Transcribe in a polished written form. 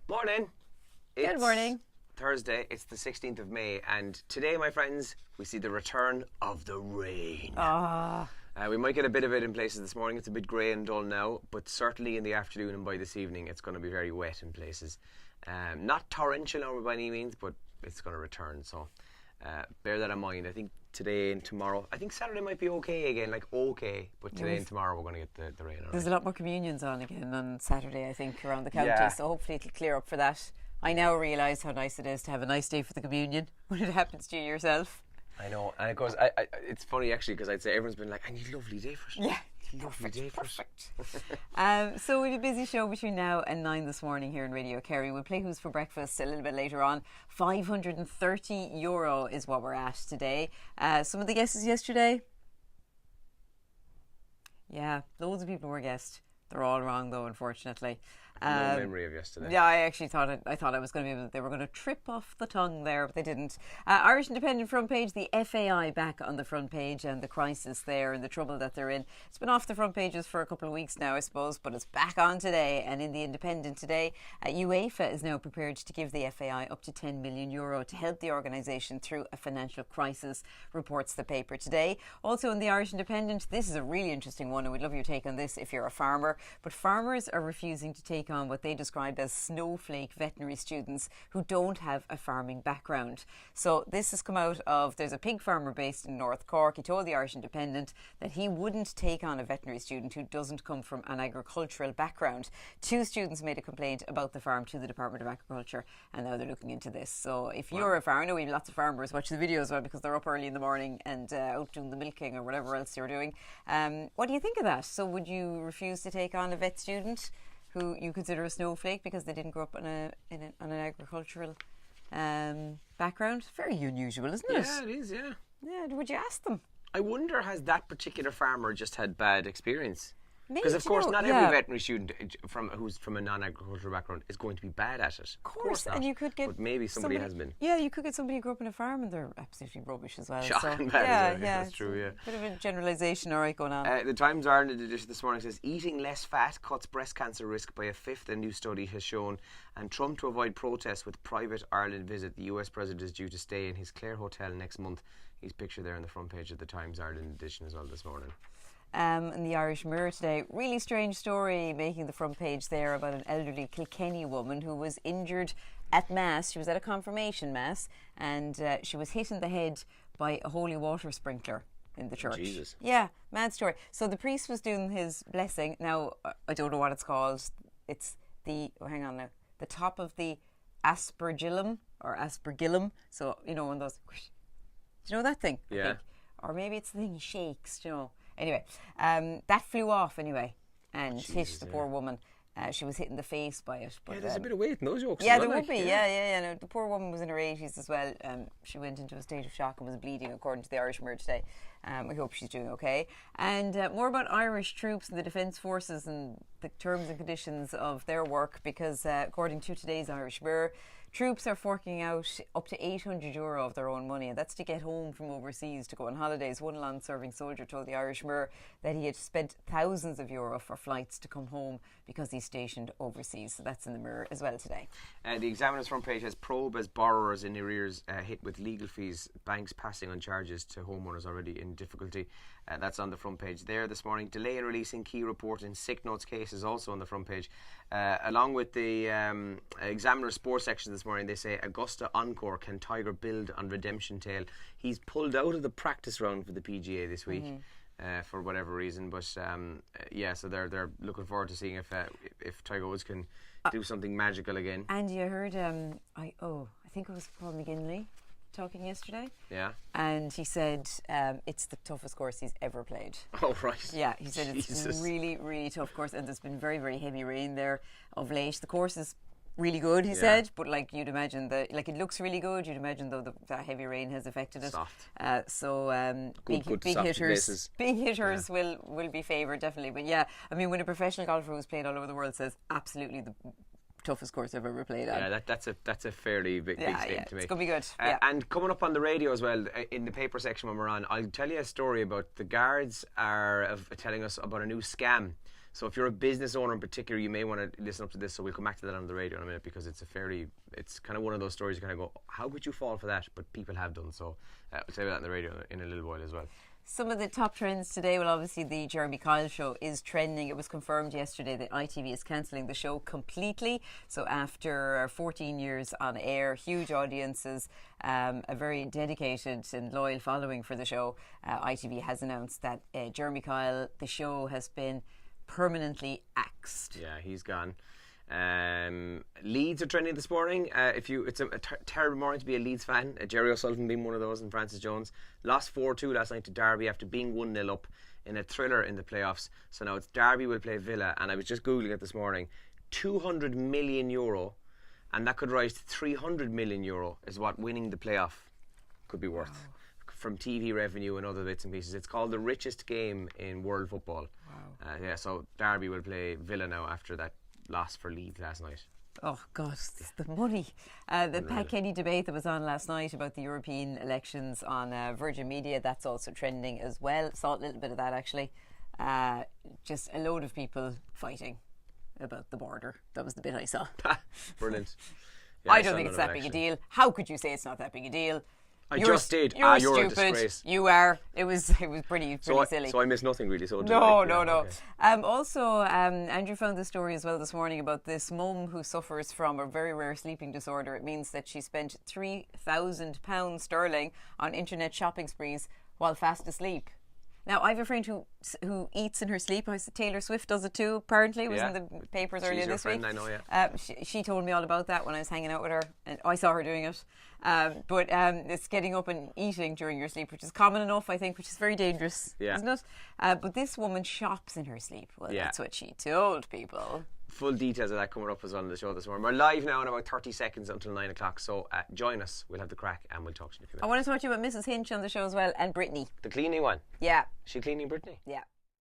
Morning. Good morning. Thursday, it's the 16th of May, and today, my friends, we see the return of the rain. We might get a bit of it in places this morning. It's a bit grey and dull now, but certainly in the afternoon and by this evening, it's going to be very wet in places. Not torrential by any means, but it's going to return, so bear that in mind. I think today and tomorrow, I think Saturday might be okay again, but today and tomorrow we're going to get the rain. There's a lot more communions on again on Saturday, I think, around the county, so hopefully it'll clear up for that. I now realise how nice it is to have a nice day for the communion when it happens to you yourself. I know, and of course, it's funny actually because I'd say everyone's been like, I need a lovely day for it. Yeah. Lovely day for it. So we have a busy show between now and 9 this morning here in Radio Kerry. We'll play Who's for Breakfast a little bit later on. €530 is what we're at today. Some of the guesses yesterday? Yeah, loads of people were guessed. They're all wrong though, unfortunately. No memory of yesterday. Yeah, I actually thought I was going to be. They were going to trip off the tongue there, but they didn't. Irish Independent front page. The FAI back on the front page, and the crisis there and the trouble that they're in. It's been off the front pages for a couple of weeks now, I suppose, but it's back on today. And in the Independent today, UEFA is now prepared to give the FAI up to €10 million to help the organisation through a financial crisis. Reports the paper today. Also in the Irish Independent, this is a really interesting one, and we'd love your take on this if you're a farmer. But farmers are refusing to take on what they describe as snowflake veterinary students who don't have a farming background. So this has come out of, there's a pig farmer based in North Cork. He told the Irish Independent that he wouldn't take on a veterinary student who doesn't come from an agricultural background. 2 students made a complaint about the farm to the Department of Agriculture, and now they're looking into this. So if you're a farmer, I know we have lots of farmers watch the video as well because they're up early in the morning and out doing the milking or whatever else you're doing. What do you think of that? So would you refuse to take on a vet student who you consider a snowflake because they didn't grow up on an agricultural background? Very unusual, isn't it? Yeah, it is, yeah. Yeah, would you ask them? I wonder, has that particular farmer just had bad experience? Maybe, because of course not every veterinary student who's from a non-agricultural background is going to be bad at it. Of course not. And you could get but maybe somebody has been. Yeah, you could get somebody who grew up on a farm and they're absolutely rubbish as well. Shocking bad. Yeah, that's true. Yeah, bit of a generalisation, all right, going on. The Times Ireland edition this morning says eating less fat cuts breast cancer risk by a fifth. A new study has shown. And Trump to avoid protests with private Ireland visit. The US president is due to stay in his Clare hotel next month. He's pictured there on the front page of the Times Ireland edition as well this morning. In the Irish Mirror today, really strange story making the front page there about an elderly Kilkenny woman who was injured at Mass. She was at a confirmation Mass and she was hit in the head by a holy water sprinkler in the church. Jesus. Yeah, mad story. So the priest was doing his blessing. Now, I don't know what it's called. It's the top of the aspergillum or aspergillum. So, one of those, do you know that thing? Yeah. Or maybe it's the thing he shakes, Anyway, that flew off anyway and hit the poor woman. She was hit in the face by it. But, there's a bit of weight in those jokes. Yeah, there would be. Yeah. No, the poor woman was in her 80s as well. She went into a state of shock and was bleeding, according to the Irish Mirror today. We hope she's doing okay. And more about Irish troops and the Defence Forces and the terms and conditions of their work, because according to today's Irish Mirror, troops are forking out up to €800 of their own money, and that's to get home from overseas to go on holidays. One long-serving soldier told the Irish Mirror that he had spent thousands of euro for flights to come home because he's stationed overseas. So that's in the Mirror as well today. The Examiner's front page has probe as borrowers in arrears hit with legal fees, banks passing on charges to homeowners already in difficulty. That's on the front page there this morning. Delay in releasing key report in sick notes case is also on the front page. Along with the Examiner sports section this morning, they say Augusta Encore, can Tiger build on redemption tale? He's pulled out of the practice round for the PGA this week. For whatever reason, but so they're looking forward to seeing if Tiger Woods can do something magical again. And you heard I think it was Paul McGinley talking yesterday. Yeah. And he said it's the toughest course he's ever played. Oh, right. Yeah, he said it's really, really tough course, and there's been very, very heavy rain there of late. The course is really good, he said, but you'd imagine it looks really good. You'd imagine though that heavy rain has affected it. Soft. Big hitters will be favoured definitely. But yeah, I mean, when a professional golfer who's played all over the world says absolutely the toughest course I've ever played on. Yeah, that's a fairly big statement to make. It's going to be good. And coming up on the radio as well, in the paper section when we're on, I'll tell you a story about the guards are telling us about a new scam. So if you're a business owner in particular, you may want to listen up to this. So we'll come back to that on the radio in a minute, because it's kind of one of those stories you kind of go, how could you fall for that? But people have done. So we'll tell you that on the radio in a little while as well. Some of the top trends today, well, obviously the Jeremy Kyle show is trending. It was confirmed yesterday that ITV is cancelling the show completely. So after 14 years on air, huge audiences, a very dedicated and loyal following for the show, ITV has announced that Jeremy Kyle, the show has been permanently axed. Yeah, he's gone. Leeds are trending this morning. It's a terrible morning to be a Leeds fan. Jerry O'Sullivan being one of those, and Francis Jones lost 4-2 last night to Derby after being 1-0 up in a thriller in the playoffs. So now it's Derby will play Villa, and I was just googling it this morning. €200 million, and that could rise to €300 million is what winning the playoff could be worth. Wow. From TV revenue and other bits and pieces. It's called the richest game in world football. Wow. So Derby will play Villa now after that loss for Leeds last night. Oh God, it's the money. The Pat Kenny debate that was on last night about the European elections on Virgin Media, that's also trending as well. Saw a little bit of that actually. Just a load of people fighting about the border. That was the bit I saw. Brilliant. Yeah, I don't think it's that big a deal. How could you say it's not that big a deal? You're did. You're stupid. A disgrace. You are. It was pretty silly. So I missed nothing really. So no. Okay. Also, Andrew found this story as well this morning about this mum who suffers from a very rare sleeping disorder. It means that she spent £3,000 sterling on internet shopping sprees while fast asleep. Now, I have a friend who eats in her sleep. Taylor Swift does it too, apparently. It was in the papers earlier this week. I know, yeah. She told me all about that when I was hanging out with her, and I saw her doing it. But it's getting up and eating during your sleep, which is common enough, I think, which is very dangerous, isn't it? But this woman shops in her sleep. Well, that's what she told people. Full details of that coming up as well on the show this morning. We're live now in about 30 seconds until 9 o'clock, so join us. We'll have the crack and we'll talk to you in a few minutes. I want to talk to you about Mrs. Hinch on the show as well, and Brittany. The cleaning one? Yeah. Is she cleaning Brittany? Yeah.